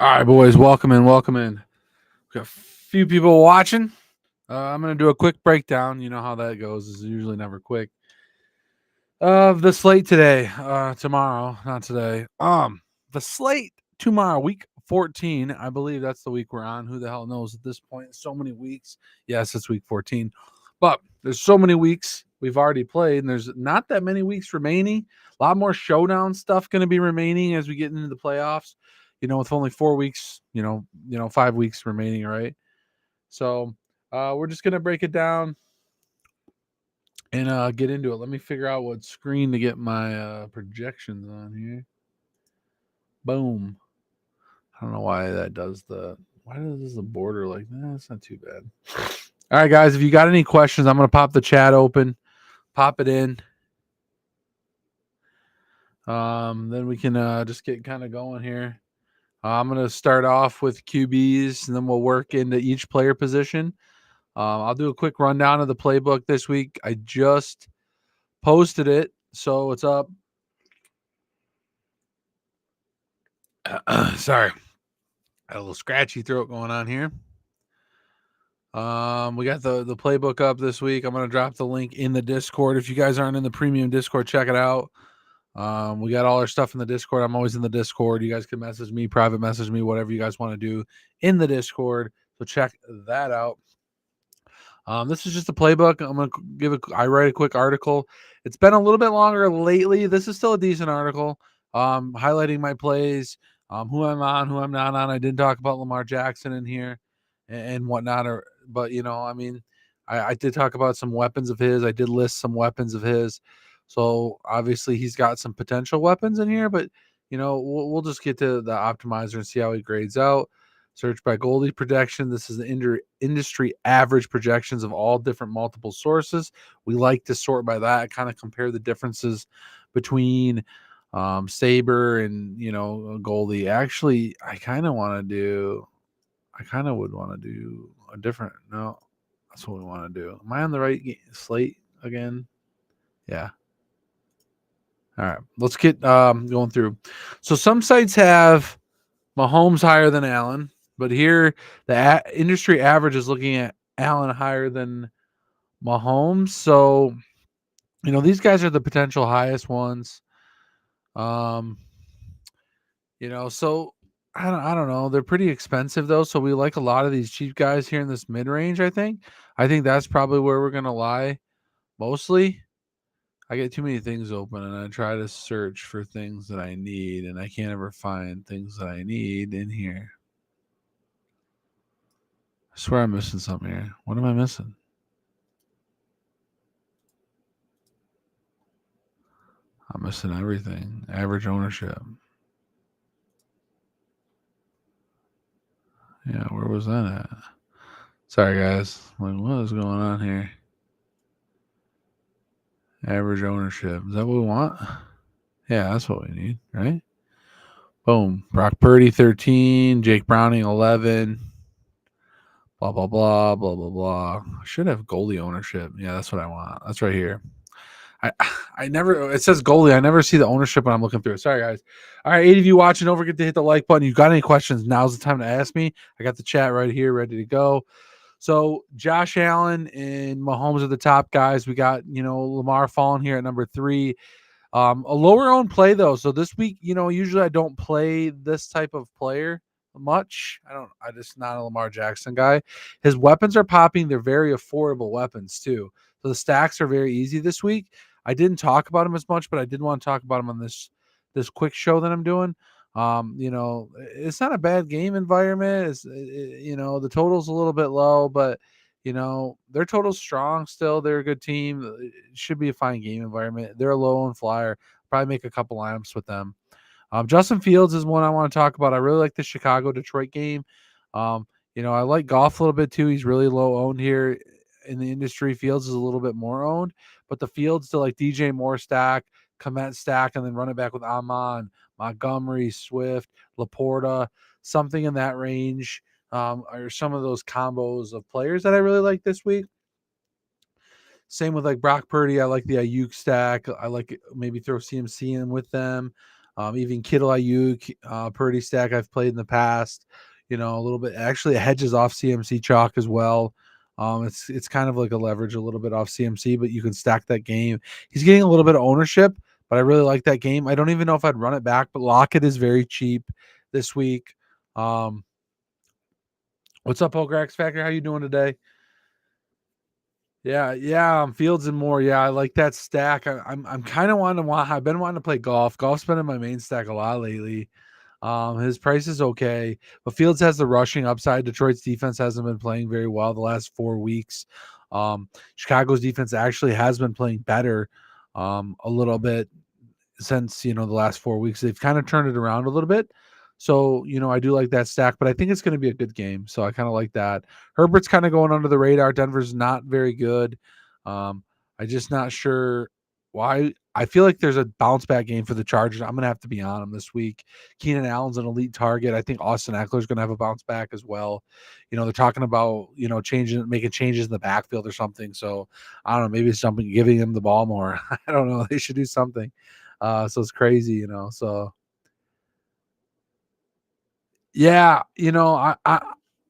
All right, boys, welcome in, welcome in. We got a few people watching. I'm going to do a quick breakdown. You know how that goes. It's usually never quick. Of the slate today, tomorrow, not today. The slate tomorrow, week 14. I believe that's the week we're on. Who the hell knows at this point? So many weeks. Yes, it's week 14. But there's so many weeks we've already played, and there's not that many weeks remaining. A lot more showdown stuff going to be remaining as we get into the playoffs. With only 4 weeks, 5 weeks remaining, right? So we're just gonna break it down and get into it. Let me figure out what screen to get my projections on here. Boom. I don't know why that does the. Why does the border like that? It's not too bad. All right, guys. If you got any questions, I'm gonna pop the chat open. Pop it in. Then we can just get kind of going here. I'm gonna start off with QBs, and then we'll work into each player position. I'll do a quick rundown of the playbook this week. I just posted it, so it's up. Sorry, got a little scratchy throat going on here. We got the playbook up this week. I'm gonna drop the link in the Discord. If you guys aren't in the premium Discord, check it out. We got all our stuff in the Discord. I'm always in the Discord. You guys can message me, private message me, whatever you guys want to do in the Discord. So check that out. This is just a playbook. I'm gonna I write a quick article. It's been a little bit longer lately. This is still a decent article. Highlighting my plays, who I'm on, who I'm not on. I did talk about Lamar Jackson in here and whatnot. But I did talk about some weapons of his. I did list some weapons of his. So obviously he's got some potential weapons in here. But we'll just get to the optimizer and see how he grades out. Search by Goldie projection. This is the industry average projections of all different multiple sources. We like to sort by that, kind of compare the differences between Saber and Goldie. Actually, I kind of would want to do a different. No, that's what we want to do. Am I on the right slate again? Yeah. All right, let's get going through. So some sites have Mahomes higher than Allen, but here the industry average is looking at Allen higher than Mahomes. So these guys are the potential highest ones. Um, so I don't know. They're pretty expensive though, so we like a lot of these cheap guys here in this mid range. I think that's probably where we're gonna lie mostly. I get too many things open and I try to search for things that I need, and I can't ever find things that I need in here. I swear I'm missing something here. What am I missing? I'm missing everything. Average ownership. Yeah, where was that at? Sorry, guys. Like, what is going on here? Average ownership. Is that what we want? Yeah, that's what we need, right? Boom. Brock Purdy, 13. Jake Browning, 11. Blah, blah, blah, blah, blah, blah. Should have goalie ownership. Yeah, that's what I want. That's right here. I never, it says goalie. I never see the ownership when I'm looking through it. Sorry, guys. All right, 80 of you watching, don't forget to hit the like button. You got any questions? Now's the time to ask me. I got the chat right here ready to go. So Josh Allen and Mahomes are the top guys. We got, Lamar falling here at number 3. A lower owned play though. So this week, usually I don't play this type of player much. I just not a Lamar Jackson guy. His weapons are popping. They're very affordable weapons too. So the stacks are very easy this week. I didn't talk about him as much, but I did want to talk about him on this quick show that I'm doing. It's not a bad game environment. The total's a little bit low, but their total's strong still. They're a good team. It should be a fine game environment. They're a low on flyer. Probably make a couple lineups with them. Justin Fields is one I want to talk about. I really like the Chicago Detroit game. I like Goff a little bit too. He's really low owned here in the industry. Fields is a little bit more owned, but the Fields to like DJ Moore stack, Komet stack, and then run it back with Amon, Montgomery, Swift, Laporta, something in that range. Are some of those combos of players that I really like this week. Same with like Brock Purdy. I like the Ayuk stack. I like maybe throw CMC in with them. Even Kittle Ayuk, Purdy stack I've played in the past. A little bit. Actually, it hedges off CMC chalk as well. It's kind of like a leverage a little bit off CMC, but you can stack that game. He's getting a little bit of ownership, but I really like that game. I don't even know if I'd run it back, but Lockett is very cheap this week. Um, what's up, Ograx Factor? How you doing today? Yeah, Fields and more. Yeah, I like that stack. I'm kind of I've been wanting to play golf. Golf's been in my main stack a lot lately. His price is okay, but Fields has the rushing upside. Detroit's defense hasn't been playing very well the last 4 weeks. Chicago's defense actually has been playing better, a little bit since the last 4 weeks. They've kind of turned it around a little bit. So I do like that stack, but I think it's going to be a good game. So I kind of like that. Herbert's kind of going under the radar. Denver's not very good. I'm just not sure why. I feel like there's a bounce back game for the Chargers. I'm going to have to be on them this week. Keenan Allen's an elite target. I think Austin Eckler's going to have a bounce back as well. They're talking about making changes in the backfield or something. So I don't know. Maybe it's something giving him the ball more. I don't know. They should do something. So it's crazy. So yeah,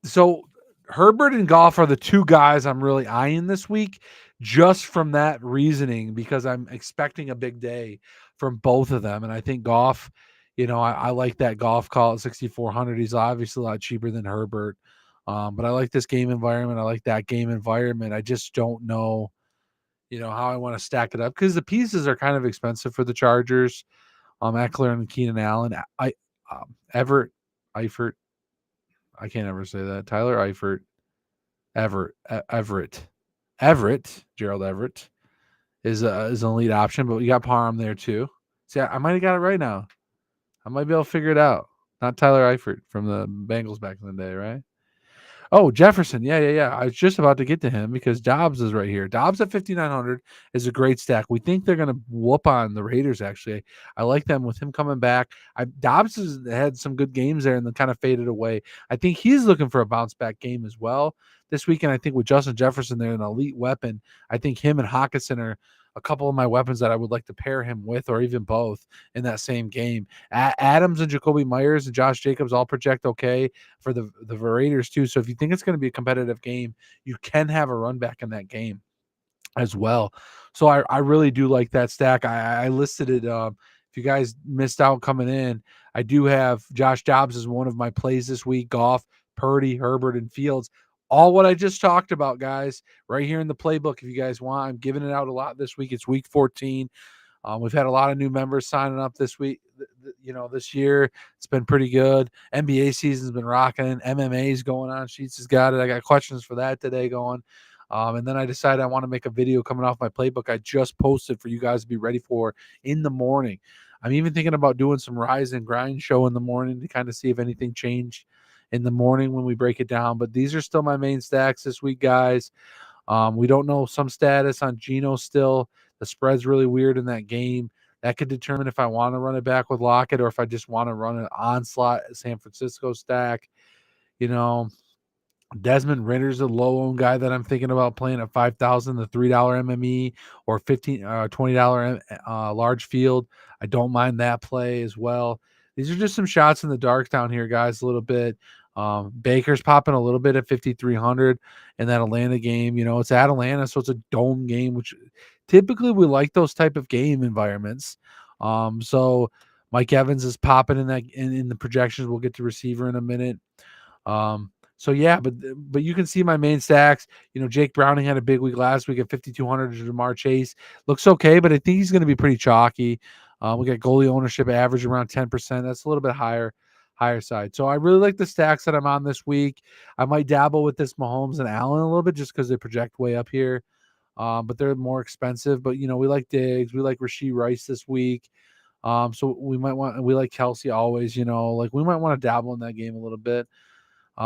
so Herbert and Goff are the two guys I'm really eyeing this week, just from that reasoning, because I'm expecting a big day from both of them. And I think Goff, I like that Goff call at 6,400. He's obviously a lot cheaper than Herbert. But I like this game environment. I like that game environment. I just don't know, how I want to stack it up, because the pieces are kind of expensive for the Chargers. Eckler and Keenan Allen. Everett, Eifert. I can't ever say that. Tyler Eifert, Everett, Gerald Everett is an elite option, but we got Parham there too. See, I might have got it right now. I might be able to figure it out. Not Tyler Eifert from the Bengals back in the day, right? Oh, Jefferson. Yeah. I was just about to get to him because Dobbs is right here. Dobbs at 5,900 is a great stack. We think they're going to whoop on the Raiders, actually. I like them with him coming back. Dobbs has had some good games there and then kind of faded away. I think he's looking for a bounce back game as well this weekend. I think with Justin Jefferson there, an elite weapon, I think him and Hawkinson are a couple of my weapons that I would like to pair him with, or even both in that same game. Adams and Jacoby Myers and Josh Jacobs all project okay for the Raiders too. So if you think it's going to be a competitive game, you can have a run back in that game as well. So I really do like that stack. I listed it. If you guys missed out coming in, I do have Josh Dobbs as one of my plays this week. Goff, Purdy, Herbert, and Fields. All what I just talked about, guys, right here in the playbook. If you guys want, I'm giving it out a lot this week. It's week 14. We've had a lot of new members signing up this week. This year it's been pretty good. NBA season's been rocking. MMA's going on. Sheets has got it. I got questions for that today going. And then I decided I want to make a video coming off my playbook I just posted for you guys to be ready for in the morning. I'm even thinking about doing some rise and grind show in the morning to kind of see if anything changed in the morning when we break it down. But these are still my main stacks this week, guys. We don't know some status on Geno still. The spread's really weird in that game. That could determine if I want to run it back with Lockett or if I just want to run an onslaught San Francisco stack. You know, Desmond Ritter's a low owned guy that I'm thinking about playing at 5,000, the $3 MME or $20 large field. I don't mind that play as well. These are just some shots in the dark down here, guys, a little bit. Baker's popping a little bit at 5,300 in that Atlanta game. It's at Atlanta, so it's a dome game, which typically we like those type of game environments. So Mike Evans is popping in that in the projections. We'll get to receiver in a minute. So yeah, but you can see my main stacks. Jake Browning had a big week last week at 5,200. Jamar Chase looks okay, but I think he's going to be pretty chalky. We got goalie ownership average around 10%. That's a little bit higher side. So I really like the stacks that I'm on this week. I might dabble with this Mahomes and Allen a little bit just because they project way up here. But they're more expensive. But we like Diggs, we like Rashee Rice this week. So we like Kelsey always. We might want to dabble in that game a little bit.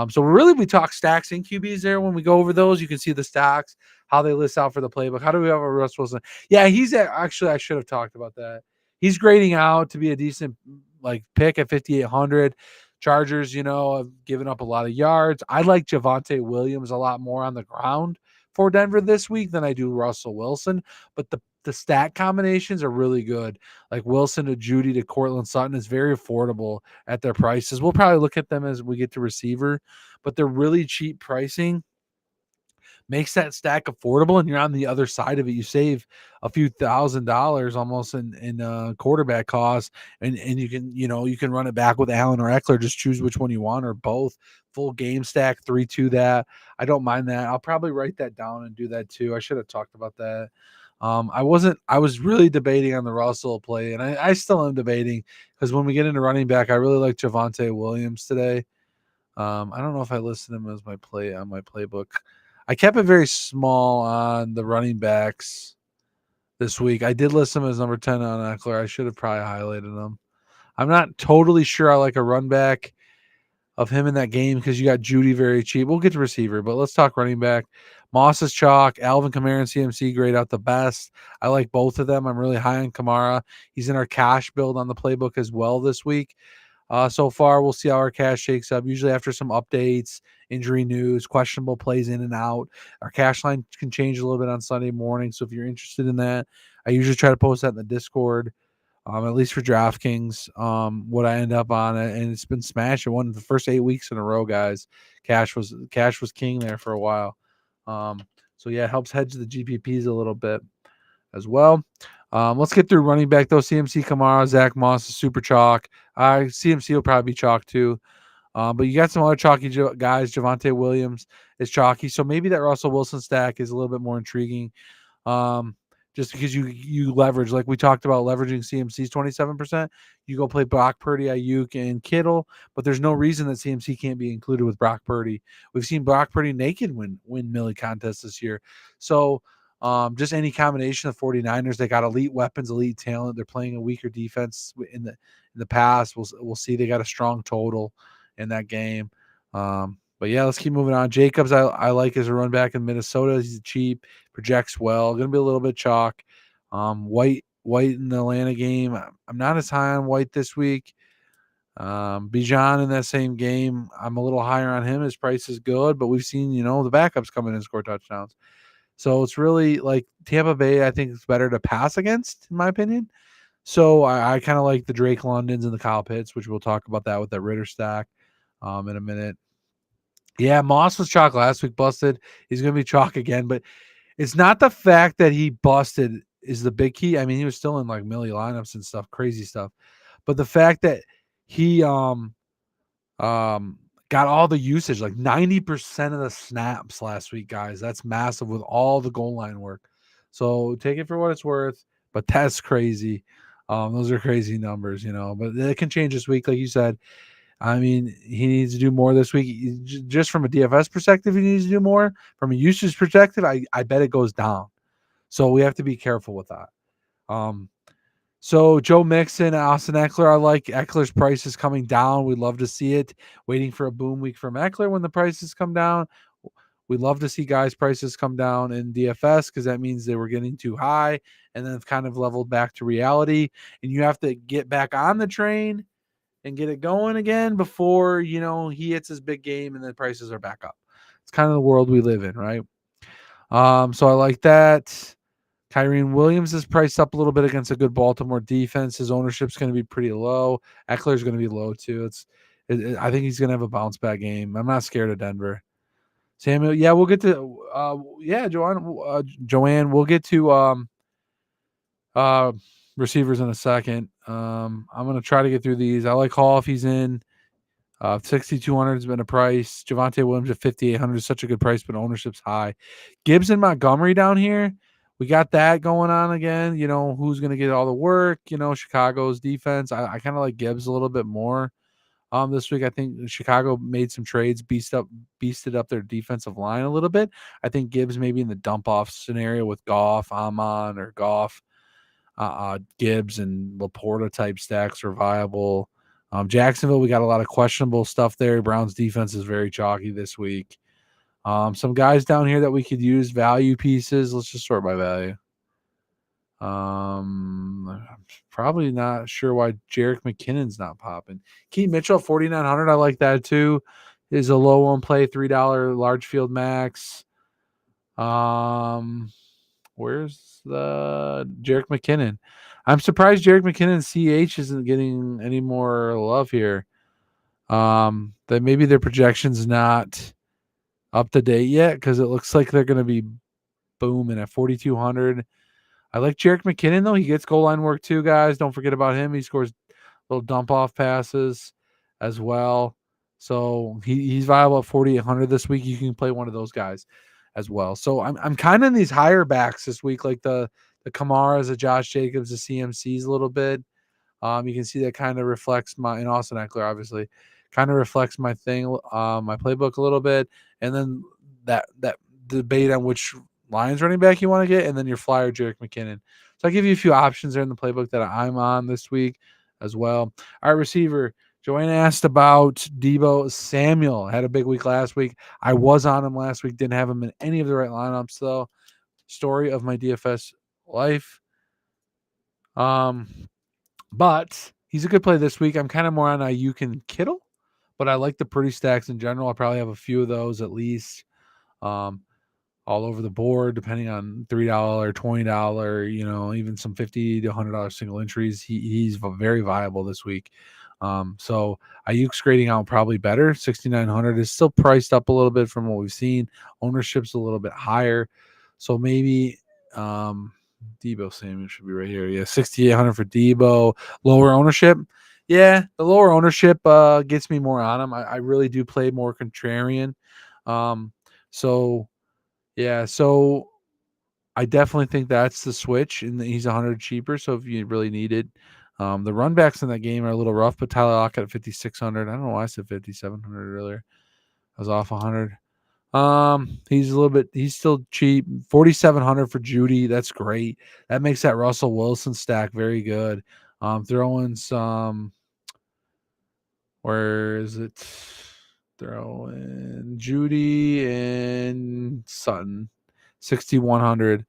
So we talk stacks and QBs there when we go over those. You can see the stacks, how they list out for the playbook. How do we have a Russ Wilson? Yeah, actually, I should have talked about that. He's grading out to be a decent pick at 5,800. Chargers, have given up a lot of yards. I like Javonte Williams a lot more on the ground for Denver this week than I do Russell Wilson. But the stat combinations are really good. Like Wilson to Judy to Cortland Sutton is very affordable at their prices. We'll probably look at them as we get to receiver, but they're really cheap pricing. Makes that stack affordable, and you're on the other side of it. You save a few $1,000s almost in quarterback costs, and you can run it back with Allen or Eckler. Just choose which one you want or both. Full game stack 3-2 that. I don't mind that. I'll probably write that down and do that too. I should have talked about that. I was really debating on the Russell play, and I still am debating because when we get into running back, I really like Javonte Williams today. I don't know if I listed him as my play on my playbook. I kept it very small on the running backs this week. I did list him as number 10 on Eckler. I should have probably highlighted him. I'm not totally sure I like a run back of him in that game because you got Judy very cheap. We'll get to receiver, but let's talk running back. Moss is chalk. Alvin Kamara and CMC grade out the best. I like both of them. I'm really high on Kamara. He's in our cash build on the playbook as well this week. So far, we'll see how our cash shakes up. Usually after some updates, injury news, questionable plays in and out. Our cash line can change a little bit on Sunday morning. So if you're interested in that, I usually try to post that in the Discord, at least for DraftKings, what I end up on it. And it's been smashing. One of the first 8 weeks in a row, guys. Cash was king there for a while. So yeah, it helps hedge the GPPs a little bit as well. Let's get through running back though. CMC, Kamara, Zach Moss is super chalk. CMC will probably be chalk too. But you got some other chalky guys. Javonte Williams is chalky. So maybe that Russell Wilson stack is a little bit more intriguing. Just because you leverage, like we talked about, leveraging CMC's 27%, you go play Brock Purdy, Ayuk, and Kittle, but there's no reason that CMC can't be included with Brock Purdy. We've seen Brock Purdy naked win Millie contests this year. So just any combination of 49ers, they got elite weapons, elite talent. They're playing a weaker defense in the past. We'll see. They got a strong total in that game. But yeah, let's keep moving on. Jacobs, I like as a run back in Minnesota. He's cheap, projects well. Going to be a little bit chalk. White in the Atlanta game. I'm not as high on White this week. Bijan in that same game, I'm a little higher on him. His price is good, but we've seen the backups come in and score touchdowns. So it's really like Tampa Bay. I think it's better to pass against, in my opinion. So I kind of like the Drake Londons and the Kyle Pitts, which we'll talk about that with that Ritter stack in a minute. Yeah, Moss was chalk last week, busted. He's going to be chalk again, but it's not the fact that he busted is the big key. I mean, he was still in like milli lineups and stuff, crazy stuff. But the fact that he got all the usage, like 90% of the snaps last week, guys. That's massive with all the goal line work. So take it for what it's worth, but that's crazy. Those are crazy numbers, but it can change this week, like you said. I mean, he needs to do more this week. Just from a DFS perspective, he needs to do more. From a usage perspective, I bet it goes down. So we have to be careful with that. So Joe Mixon, Austin Eckler, I like Eckler's price is coming down. We'd love to see it. Waiting for a boom week from Eckler when the prices come down. We'd love to see guys' prices come down in DFS because that means they were getting too high and then it's kind of leveled back to reality. And you have to get back on the train and get it going again before, he hits his big game and the prices are back up. It's kind of the world we live in, right? So I like that. Kyren Williams is priced up a little bit against a good Baltimore defense. His ownership's going to be pretty low. Eckler's going to be low too. I think he's going to have a bounce back game. I'm not scared of Denver. Samuel, yeah, we'll get to Joanne, we'll get to receivers in a second. I'm going to try to get through these. I like Hall if he's in. 6,200 has been a price. Javonte Williams at 5,800 is such a good price, but ownership's high. Gibbs and Montgomery down here. We got that going on again. Who's going to get all the work? Chicago's defense. I kind of like Gibbs a little bit more this week. I think Chicago made some trades, beasted up their defensive line a little bit. I think Gibbs maybe in the dump off scenario with Goff, Amon, or Goff, Gibbs and Laporta type stacks are viable. Jacksonville, we got a lot of questionable stuff there. Browns defense is very chalky this week. Some guys down here that we could use value pieces. Let's just sort by value. I'm probably not sure why Jerick McKinnon's not popping. Keith Mitchell, 4,900. I like that too. Is a low on play, $3 large field max. Where's the Jerick McKinnon? I'm surprised Jerick McKinnon CH isn't getting any more love here. That maybe their projection's not up to date yet because it looks like they're going to be booming at 4,200. I like Jerick McKinnon though. He gets goal line work too, guys. Don't forget about him. He scores little dump off passes as well. So he's viable at 4,800 this week. You can play one of those guys as well. So I'm kind of in these higher backs this week, like the Kamaras, the Josh Jacobs, the CMCs a little bit. You can see that kind of reflects my, and Austin Eckler obviously kind of reflects my thing, my playbook a little bit, and then that debate on which Lions running back you want to get, and then your flyer Jerick McKinnon. So I give you a few options there in the playbook that I'm on this week as well. All right, receiver. Joanna asked about Deebo Samuel. Had a big week last week. I was on him last week. Didn't have him in any of the right lineups though. Story of my DFS life. But he's a good play this week. I'm kind of more on Ayuk and Kittle, but I like the pretty stacks in general. I'll probably have a few of those at least. All over the board, depending on $3, $20, even some $50 to $100 single entries. He's very viable this week. So Ayuk's grading out probably better. 6,900 is still priced up a little bit from what we've seen. Ownership's a little bit higher, so maybe Deebo Samuel should be right here. Yeah, 6,800 for Deebo. Lower ownership. Yeah, the lower ownership gets me more on him. I really do play more contrarian. So yeah, so I definitely think that's the switch, and he's 100 cheaper. So if you really need it, the run backs in that game are a little rough. But Tyler Lockett at 5,600. I don't know why I said 5,700 earlier. I was off 100. He's a little bit. He's still cheap. 4,700 for Judy. That's great. That makes that Russell Wilson stack very good. Throwing some. Where is it? Throw in Judy and Sutton, 6,100.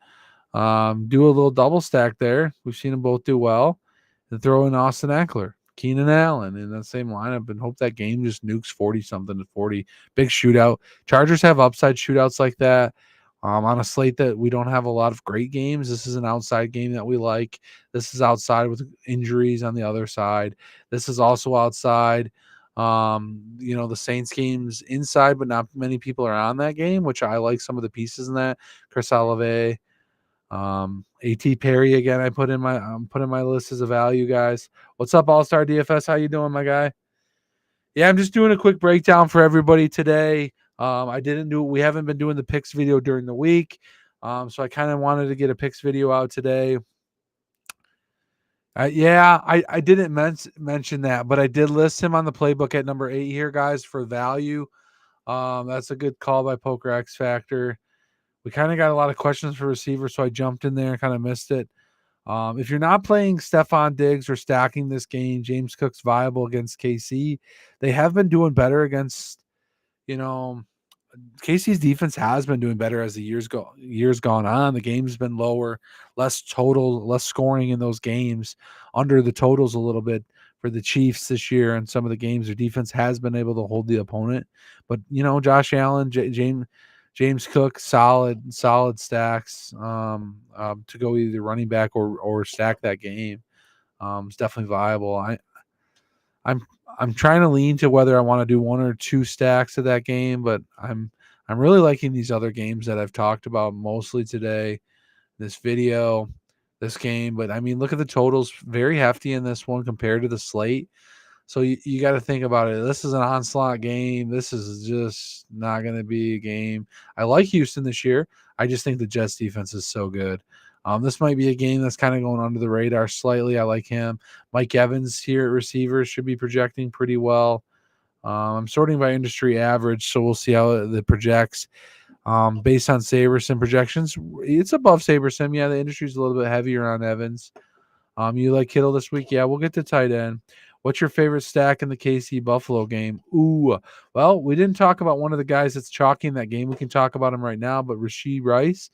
Do a little double stack there. We've seen them both do well. And throw in Austin Eckler, Keenan Allen in that same lineup and hope that game just nukes 40 something to 40. Big shootout. Chargers have upside shootouts like that. On a slate that we don't have a lot of great games. This is an outside game that we like. This is outside with injuries on the other side. This is also outside. The Saints game's inside, but not many people are on that game, which I like some of the pieces in that. Chris Olave, AT Perry again. I'm putting my list as a value, guys. What's up, All Star DFS? How you doing, my guy? Yeah, I'm just doing a quick breakdown for everybody today. We haven't been doing the picks video during the week. So I kind of wanted to get a picks video out today. I didn't mention that, but I did list him on the playbook at number 8 here, guys, for value. That's a good call by Poker X Factor. We kind of got a lot of questions for receiver, so I jumped in there and kind of missed it. If you're not playing Stephon Diggs or stacking this game, James Cook's viable against KC. They have been doing better against, KC's defense has been doing better as the years gone on. The game's been lower, less total, less scoring in those games, under the totals a little bit for the Chiefs this year. And some of the games, their defense has been able to hold the opponent. But Josh Allen, James Cook, solid stacks to go either running back or stack that game. It's definitely viable. I'm trying to lean to whether I want to do one or two stacks of that game, but I'm really liking these other games that I've talked about mostly today, this video, this game. But I mean, look at the totals, very hefty in this one compared to the slate. So you got to think about it. This is an onslaught game. This is just not going to be a game. I like Houston this year. I just think the Jets defense is so good. This might be a game that's kind of going under the radar slightly. I like him. Mike Evans here at receivers should be projecting pretty well. I'm sorting by industry average, so we'll see how it projects. Based on Sabersim projections, it's above Sabersim. Yeah, the industry's a little bit heavier on Evans. You like Kittle this week? Yeah, we'll get to tight end. What's your favorite stack in the KC Buffalo game? Ooh, well, we didn't talk about one of the guys that's chalking that game. We can talk about him right now, but Rashee Rice,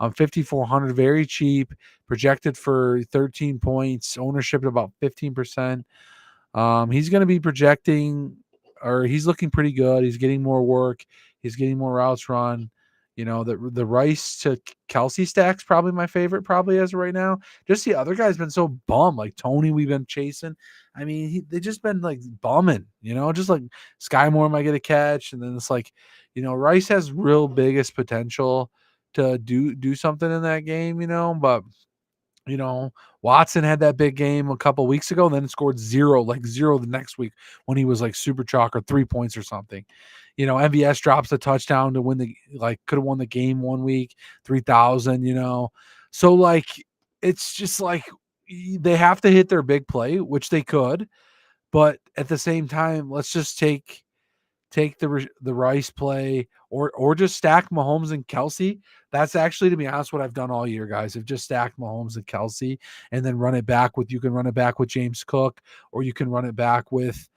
5,400, very cheap, projected for 13 points, ownership at about 15%. He's going to be projecting, or he's looking pretty good. He's getting more work. He's getting more routes run. The Rice to Kelsey stack's probably my favorite, probably as of right now. Just the other guy's been so bum. Like Tony, we've been chasing. I mean, they just been like bumming. Just like Sky Moore might get a catch, and then it's like, Rice has real biggest potential to do something in that game. But Watson had that big game a couple weeks ago, and then scored zero the next week when he was like super chalk or 3 points or something. MVS drops a touchdown to win could have won the game one week, 3,000, So like, it's just like they have to hit their big play, which they could, but at the same time, let's just take the Rice play or just stack Mahomes and Kelsey. That's actually, to be honest, what I've done all year, guys. I've just stacked Mahomes and Kelsey and then you can run it back with James Cook, or you can run it back with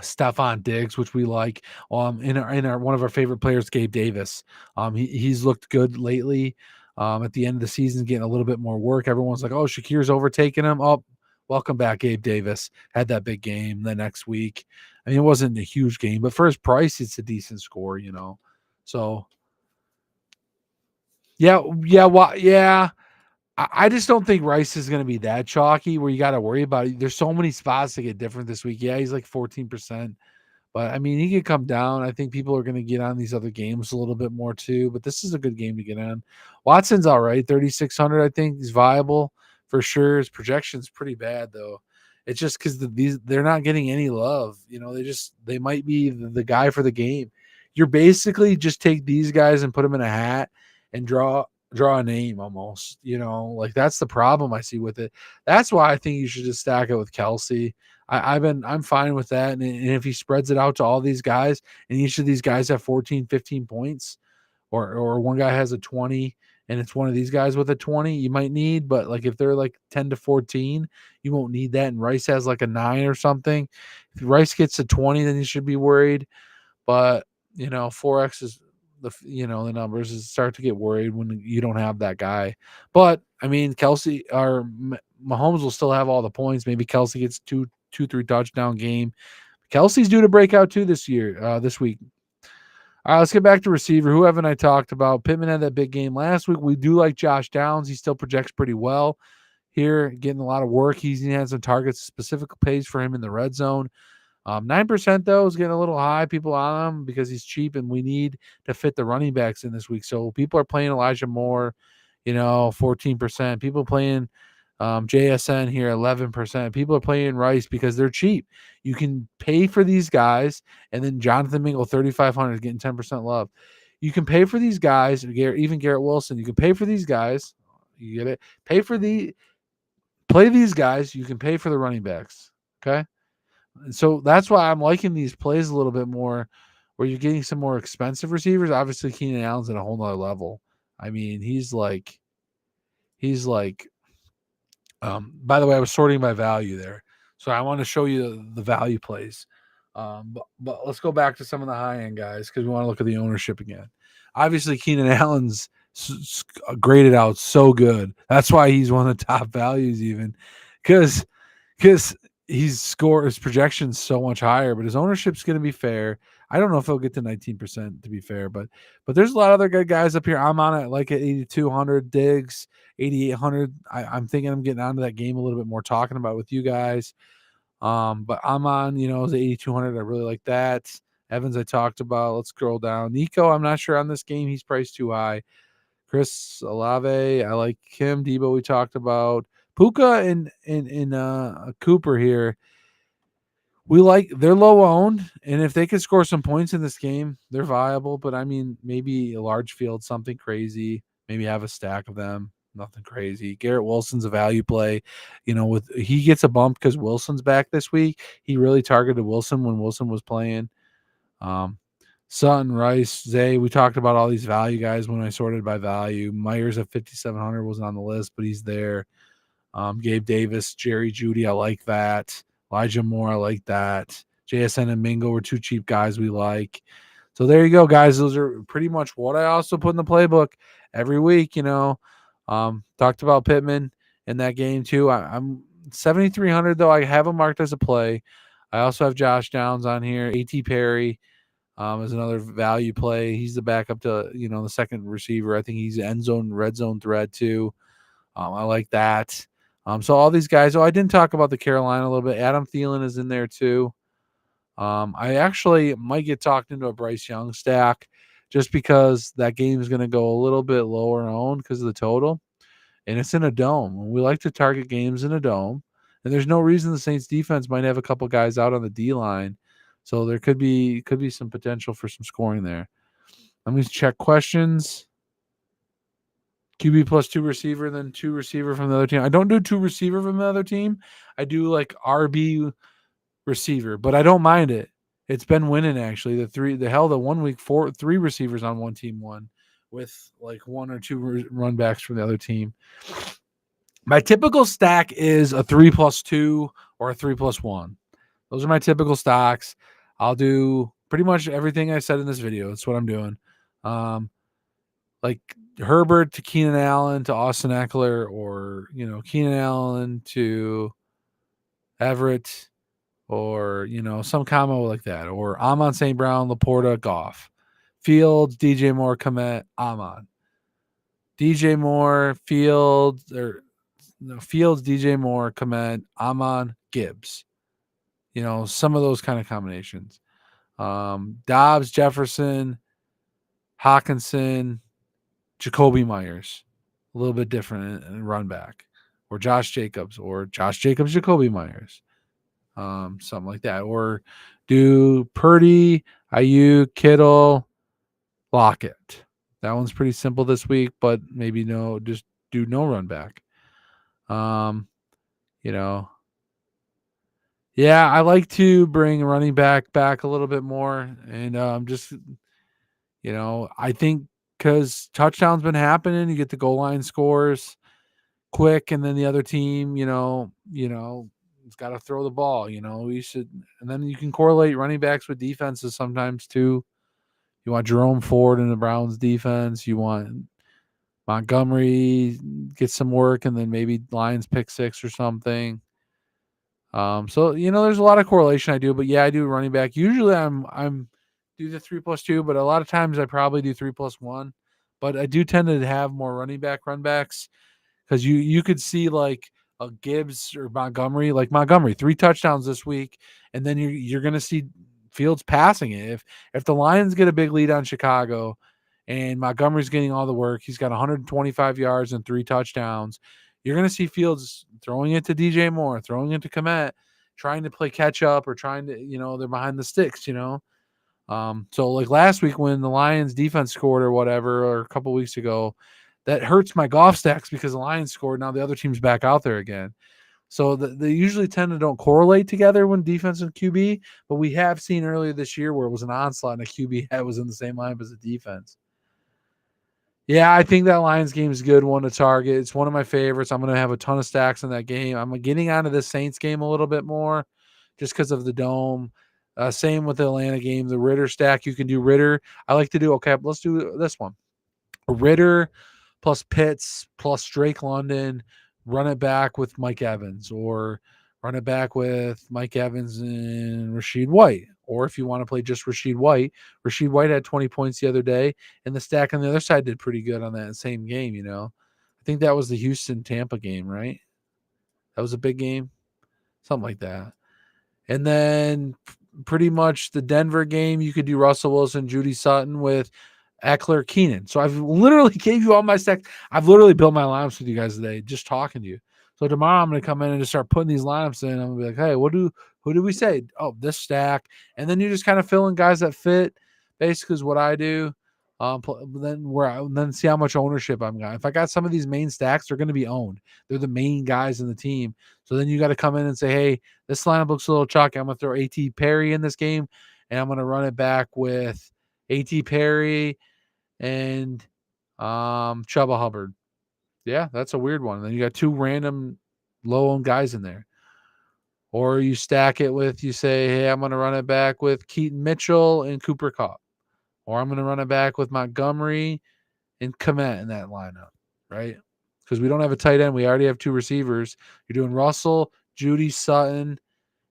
Stephon Diggs, which we like. In our one of our favorite players, Gabe Davis. He's looked good lately. At the end of the season, getting a little bit more work. Everyone's like, "Oh, Shakir's overtaking him." Oh, welcome back, Gabe Davis. Had that big game the next week. I mean, it wasn't a huge game, but for his price, it's a decent score. So yeah, yeah. I just don't think Rice is going to be that chalky where you got to worry about it. There's so many spots to get different this week. Yeah, he's like 14%. But I mean, he could come down. I think people are going to get on these other games a little bit more too. But this is a good game to get on. Watson's all right, 3,600. I think he's viable for sure. His projection's pretty bad though. It's just because they're not getting any love. They might be the guy for the game. You're basically just take these guys and put them in a hat and draw a name almost. Like that's the problem I see with it. That's why I think you should just stack it with Kelsey. I'm fine with that. And if he spreads it out to all these guys and each of these guys have 14, 15 points, or one guy has a 20 and it's one of these guys with a 20, you might need, but like if they're like 10 to 14, you won't need that. And Rice has like a 9 or something. If Rice gets a 20, then you should be worried. But 4x is the numbers is start to get worried when you don't have that guy. But I mean, Kelsey or Mahomes will still have all the points. Maybe Kelsey gets 3 touchdown game. Kelsey's due to break out too this week. All right, let's get back to receiver. Who haven't I talked about? Pittman had that big game last week. We do like Josh Downs. He still projects pretty well here, getting a lot of work. He has some targets, specific plays for him in the red zone. 9% though is getting a little high. People on him because he's cheap, and we need to fit the running backs in this week. So people are playing Elijah Moore, 14%. People playing JSN here, 11%. People are playing Rice because they're cheap. You can pay for these guys, and then Jonathan Mingle, 3,500 is getting 10% love. You can pay for these guys, even Garrett Wilson. You can pay for these guys. You get it? Play these guys. You can pay for the running backs. Okay. And so that's why I'm liking these plays a little bit more, where you're getting some more expensive receivers. Obviously, Keenan Allen's at a whole nother level. I mean, he's like, by the way, I was sorting by value there. So I want to show you the value plays. But let's go back to some of the high end guys because we want to look at the ownership again. Obviously, Keenan Allen's graded out so good. That's why he's one of the top values, even because his projections so much higher, but his ownership's going to be fair. I don't know if he'll get to 19% to be fair, but there's a lot of other good guys up here. I'm on it like at 8,200. Diggs 8,800. I'm thinking I'm getting onto that game a little bit more, talking about with you guys. But I'm on, the 8,200. I really like that. Evans I talked about. Let's scroll down. Nico, I'm not sure on this game. He's priced too high. Chris Olave, I like him. Debo we talked about. Puka and Cooper here. They're low owned, and if they can score some points in this game, they're viable. But I mean, maybe a large field, something crazy. Maybe have a stack of them. Nothing crazy. Garrett Wilson's a value play. He gets a bump because Wilson's back this week. He really targeted Wilson when Wilson was playing. Sutton, Rice, Zay. We talked about all these value guys when I sorted by value. Myers at 5,700 wasn't on the list, but he's there. Gabe Davis, Jerry Jeudy, I like that. Elijah Moore, I like that. JSN and Mingo were two cheap guys we like. So there you go, guys. Those are pretty much what I also put in the playbook every week. Talked about Pittman in that game too. I'm 7,300 though. I have him marked as a play. I also have Josh Downs on here, A.T. Perry. Is another value play. He's the backup to, the second receiver. I think he's end zone, red zone threat too. I like that. So all these guys. Oh, I didn't talk about the Carolina a little bit. Adam Thielen is in there too. I actually might get talked into a Bryce Young stack just because that game is going to go a little bit lower owned because of the total, and it's in a dome. We like to target games in a dome, and there's no reason the Saints defense might have a couple guys out on the D line, so there could be some potential for some scoring there. Let me check questions. QB plus 2 receiver, then 2 receiver from the other team. I don't do 2 receiver from the other team. I do like RB receiver, but I don't mind it. It's been winning actually. The 1 week 3 receivers on one team won with like 1 or 2 run backs from the other team. My typical stack is a 3+2 or a 3+1. Those are my typical stocks. I'll do pretty much everything I said in this video. That's what I'm doing. Like Herbert to Keenan Allen to Austin Eckler, or Keenan Allen to Everett, or some combo like that, or Amon St. Brown, Laporta, Goff, Fields, DJ Moore, Komet, Amon, DJ Moore, Fields, DJ Moore, Komet, Amon, Gibbs. Some of those kind of combinations. Dobbs, Jefferson, Hawkinson, Jacoby Myers, a little bit different in run back, or Josh Jacobs, Jacoby Myers. Something like that. Or do Purdy, Ayuk, Kittle, Lockett. That one's pretty simple this week, but maybe just do no run back. Yeah, I like to bring running back a little bit more, and just I think because touchdowns been happening, you get the goal line scores quick, and then the other team, it's got to throw the ball. You should, and then you can correlate running backs with defenses sometimes too. You want Jerome Ford in the Browns defense. You want Montgomery get some work, and then maybe Lions pick 6 or something. So there's a lot of correlation I do, but yeah, I do running back. Usually I'm do the 3+2, but a lot of times I probably do 3+1. But I do tend to have more run backs, because you could see like a Gibbs or Montgomery, 3 touchdowns this week, and then you're going to see Fields passing it. If the Lions get a big lead on Chicago and Montgomery's getting all the work, he's got 125 yards and 3 touchdowns. You're going to see Fields throwing it to DJ Moore, throwing it to Komet, trying to play catch up, or trying to, they're behind the sticks, So like last week when the Lions defense scored or whatever, or a couple weeks ago, that hurts my golf stacks because the Lions scored. Now the other team's back out there again. So they usually tend to don't correlate together when defense and QB, but we have seen earlier this year where it was an onslaught and a QB that was in the same lineup as a defense. Yeah, I think that Lions game is a good one to target. It's one of my favorites. I'm going to have a ton of stacks in that game. I'm getting onto the Saints game a little bit more just because of the dome. Same with the Atlanta game. The Ritter stack, you can do Ritter. I like to do, okay, let's do this one. Ritter plus Pitts plus Drake London, run it back with Mike Evans, or run it back with Mike Evans and Rashid White. Or if you want to play just Rashid White had 20 points the other day, and the stack on the other side did pretty good on that same game, I think that was the Houston-Tampa game, right? That was a big game, something like that. And then pretty much the Denver game, you could do Russell Wilson, Judy Sutton with Eckler, Keenan. So I've literally gave you all my stacks. I've literally built my lineups with you guys today, just talking to you. So tomorrow I'm going to come in and just start putting these lineups in. I'm going to be like, hey, who do we say? Oh, this stack. And then you just kind of fill in guys that fit, basically is what I do. Then see how much ownership I'm got. If I got some of these main stacks, they're going to be owned. They're the main guys in the team. So then you got to come in and say, hey, this lineup looks a little chalky. I'm going to throw A.T. Perry in this game, and I'm going to run it back with A.T. Perry and Chuba Hubbard. Yeah, that's a weird one. And then you got 2 random low-owned guys in there. Or you stack it with, you say, hey, I'm going to run it back with Keaton Mitchell and Cooper Kupp. Or I'm going to run it back with Montgomery and Komet in that lineup, right? Because we don't have a tight end. We already have 2 receivers. You're doing Russell, Judy, Sutton,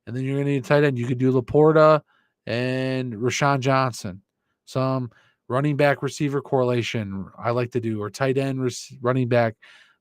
and then you're going to need a tight end. You could do Laporta and Rashawn Johnson. Some running back receiver correlation I like to do, or tight end running back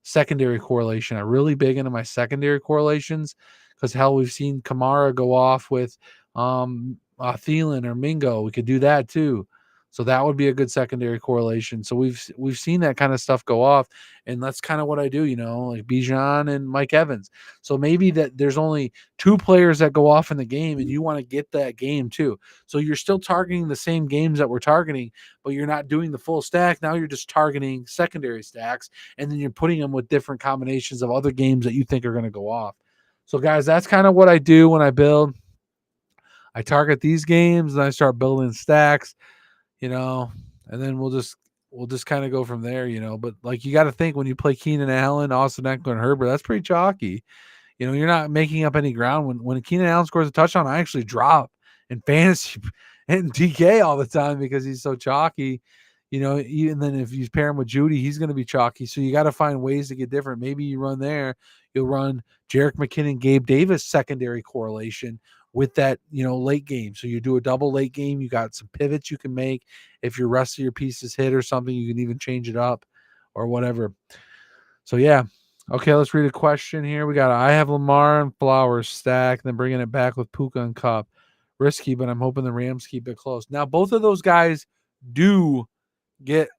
secondary correlation. I'm really big into my secondary correlations because hell, we've seen Kamara go off with Thielen or Mingo. We could do that too. So that would be a good secondary correlation. So we've seen that kind of stuff go off, and that's kind of what I do, like Bijan and Mike Evans. So maybe that there's only two players that go off in the game, and you want to get that game too. So you're still targeting the same games that we're targeting, but you're not doing the full stack. Now you're just targeting secondary stacks, and then you're putting them with different combinations of other games that you think are going to go off. So guys, that's kind of what I do when I build. I target these games and I start building stacks, and then we'll just kind of go from there, But like you got to think when you play Keenan Allen, Austin Eckler, and Herbert, that's pretty chalky. You're not making up any ground. When Keenan Allen scores a touchdown, I actually drop in fantasy and DK all the time because he's so chalky. And then if you pair him with Judy, he's going to be chalky. So you got to find ways to get different. Maybe you run there. You'll run Jerick McKinnon, Gabe Davis secondary correlation with that, late game. So you do a double late game. You got some pivots you can make. If your rest of your pieces hit or something, you can even change it up or whatever. So yeah. Okay, let's read a question here. We got I have Lamar and Flowers stack, then bringing it back with Puka and Cup. Risky, but I'm hoping the Rams keep it close. Now, both of those guys do get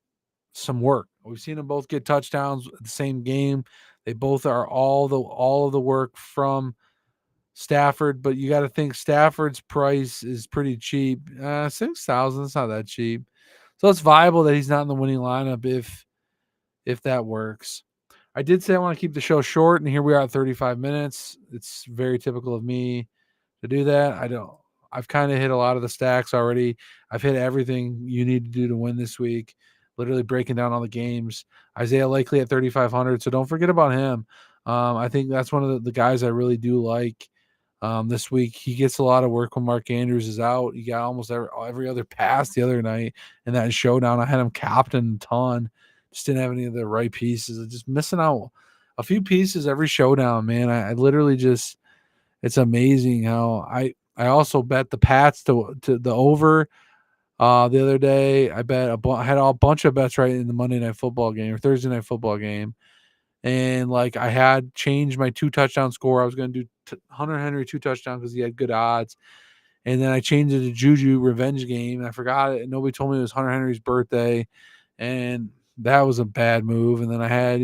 some work. We've seen them both get touchdowns at the same game. They both are all of the work from Stafford, but you got to think Stafford's price is pretty cheap. 6,000, it's not that cheap. So it's viable that he's not in the winning lineup if that works. I did say I want to keep the show short, and here we are at 35 minutes. It's very typical of me to do that. I've kind of hit a lot of the stacks already. I've hit everything you need to do to win this week, literally breaking down all the games. Isaiah Likely at 3,500, so don't forget about him. I think that's one of the guys I really do like this week. He gets a lot of work when Mark Andrews is out. He got almost every other pass the other night in that showdown. I had him captain a ton. Just didn't have any of the right pieces. Just missing out a few pieces every showdown, man. I literally just, it's amazing how I also bet the Pats to the over the other day. I had a bunch of bets right in the Monday Night Football game or Thursday Night Football game. And like I had changed my 2-touchdown score. I was going to do Hunter Henry 2 touchdowns because he had good odds. And then I changed it to Juju revenge game. And I forgot it. Nobody told me it was Hunter Henry's birthday. And that was a bad move. And then I had,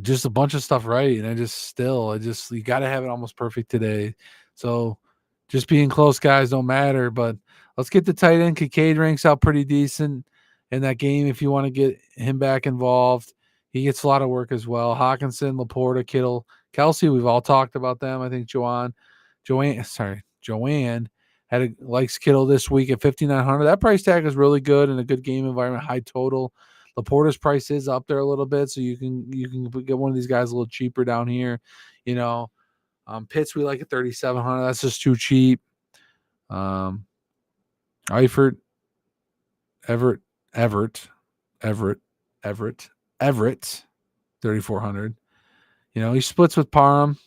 just a bunch of stuff right. And you got to have it almost perfect today. So just being close, guys, don't matter. But let's get the tight end. Kincaid ranks out pretty decent in that game if you want to get him back involved. He gets a lot of work as well. Hawkinson, Laporta, Kittle, Kelsey, we've all talked about them. I think Joanne likes Kittle this week at 5,900. That price tag is really good in a good game environment, high total. Laporta's price is up there a little bit, so you can get one of these guys a little cheaper down here. Pitts we like at 3,700. That's just too cheap. Eifert, Everett, 3,400. He splits with Parham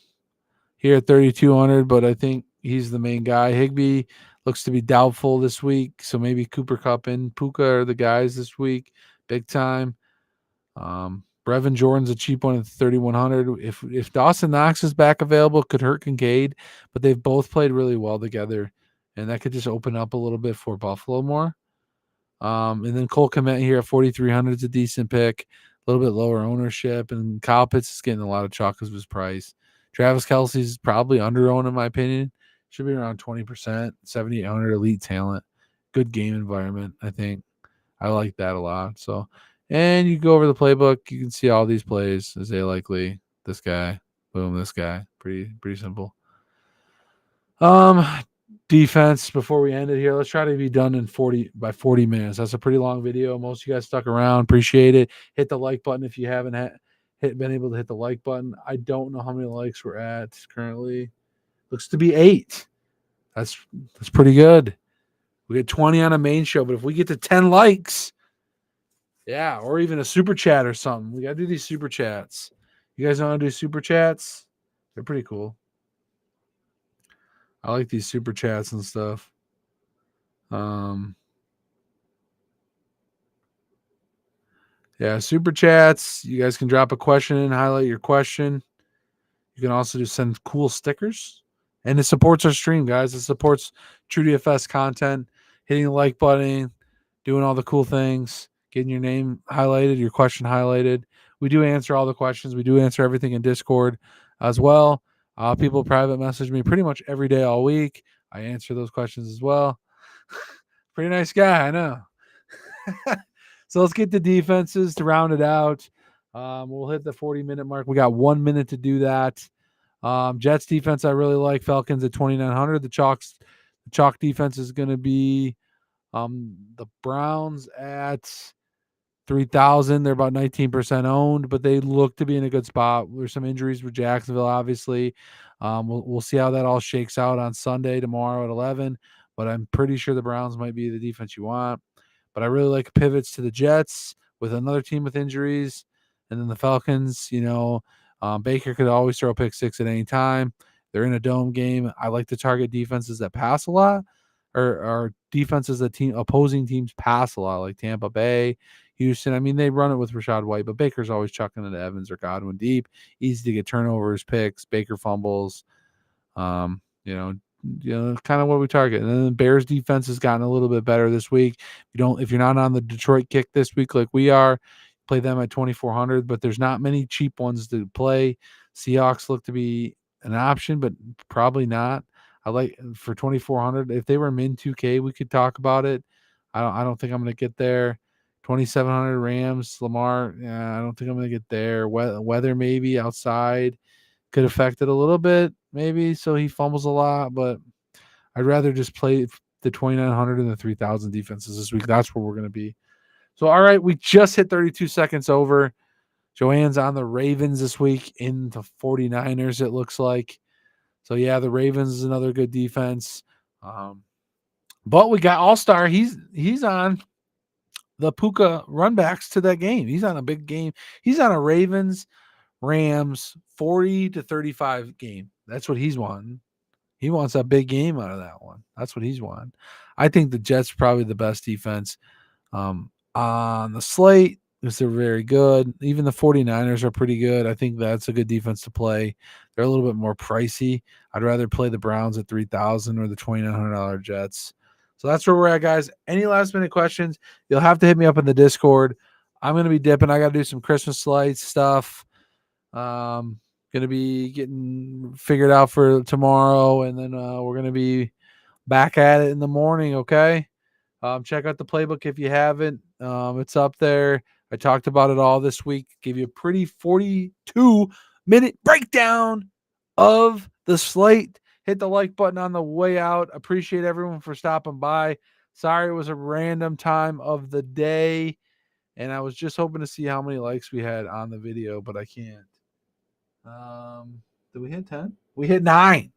here at 3,200, but I think he's the main guy. Higbee looks to be doubtful this week, so maybe Cooper Kupp and Puka are the guys this week, big time. Brevin Jordan's a cheap one at 3,100. If Dawson Knox is back available, it could hurt Kincaid, but they've both played really well together, and that could just open up a little bit for Buffalo more. And then Cole Kmet here at 4,300 is a decent pick, a little bit lower ownership, and Kyle Pitts is getting a lot of chalk because of his price. Travis Kelce's probably under-owned in my opinion. Should be around 20%, 7,800 elite talent. Good game environment, I think. I like that a lot. So, and you go over the playbook, you can see all these plays. Isaiah Likely, this guy, boom, this guy. Pretty simple. Defense before we end it here. Let's try to be done in 40 minutes. That's a pretty long video. Most of you guys stuck around. Appreciate it. Hit the like button if you haven't been able to hit the like button. I don't know how many likes we're at currently. Looks to be 8. That's pretty good. We get 20 on a main show, but if we get to 10 likes, yeah, or even a super chat or something. We got to do these super chats. You guys know how to do super chats? They're pretty cool. I like these super chats and stuff. Yeah, super chats. You guys can drop a question and highlight your question. You can also just send cool stickers. And it supports our stream, guys. It supports True DFS content, hitting the like button, doing all the cool things, getting your name highlighted, your question highlighted. We do answer all the questions. We do answer everything in Discord as well. People private message me pretty much every day all week. I answer those questions as well. Pretty nice guy, I know. So let's get the defenses to round it out. We'll hit the 40-minute mark. We got 1 minute to do that. Jets defense, I really like. Falcons at 2,900. The chalk defense is going to be the Browns at 3,000. They're about 19% owned, but they look to be in a good spot. There's some injuries with Jacksonville, obviously. We'll see how that all shakes out on Sunday tomorrow at 11. But I'm pretty sure the Browns might be the defense you want. But I really like pivots to the Jets with another team with injuries, and then the Falcons. Baker could always throw a pick six at any time. They're in a dome game. I like to target defenses that pass a lot, or defenses that opposing teams pass a lot, like Tampa Bay, Houston. I mean, they run it with Rashad White, but Baker's always chucking it to Evans or Godwin deep. Easy to get turnovers, picks. Baker fumbles. Um, you know, kind of what we target. And then the Bears defense has gotten a little bit better this week. If you're not on the Detroit kick this week like we are, play them at 2,400. But there's not many cheap ones to play. Seahawks look to be an option, but probably not. I like for 2,400. If they were min 2K, we could talk about it. I don't think I'm going to get there. 2,700 Rams, Lamar. Yeah, I don't think I'm going to get there. Weather maybe outside could affect it a little bit, maybe. So he fumbles a lot, but I'd rather just play the 2,900 and the 3,000 defenses this week. That's where we're going to be. So, all right, we just hit 32 seconds over. Joanne's on the Ravens this week in the 49ers, it looks like. So, yeah, the Ravens is another good defense. But we got All-Star. He's on the Puka runbacks to that game. He's on a big game. He's on a Rams 40-35 game. That's what he's wanting. He wants a big game out of that one. That's what he's wanting. I think the Jets probably the best defense on the slate because they're very good. Even the 49ers are pretty good. I think that's a good defense to play. They're a little bit more pricey. I'd rather play the Browns at 3,000 or the $2,900 Jets. So that's where we're at, guys. Any last minute questions, you'll have to hit me up in the Discord. I'm going to be dipping. I got to do some Christmas lights stuff. Going to be getting figured out for tomorrow, and then we're going to be back at it in the morning, okay? Check out the playbook if you haven't. It's up there. I talked about it all this week. Give you a pretty 42-minute breakdown of the slate. Hit the like button on the way out. Appreciate everyone for stopping by. Sorry it was a random time of the day, and I was just hoping to see how many likes we had on the video, but I can't. Did we hit 10? We hit 9.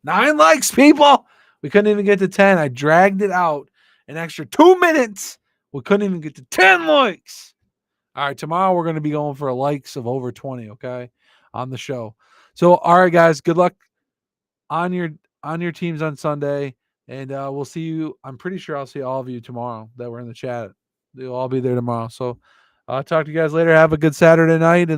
9 likes, people. We couldn't even get to 10. I dragged it out an extra 2 minutes. We couldn't even get to 10 likes. All right, tomorrow we're going to be going for likes of over 20, okay, on the show. So, all right, guys, good luck on your teams on Sunday, and we'll see you. I'm pretty sure I'll see all of you tomorrow that were in the chat. They'll all be there tomorrow. So, I'll talk to you guys later. Have a good Saturday night. And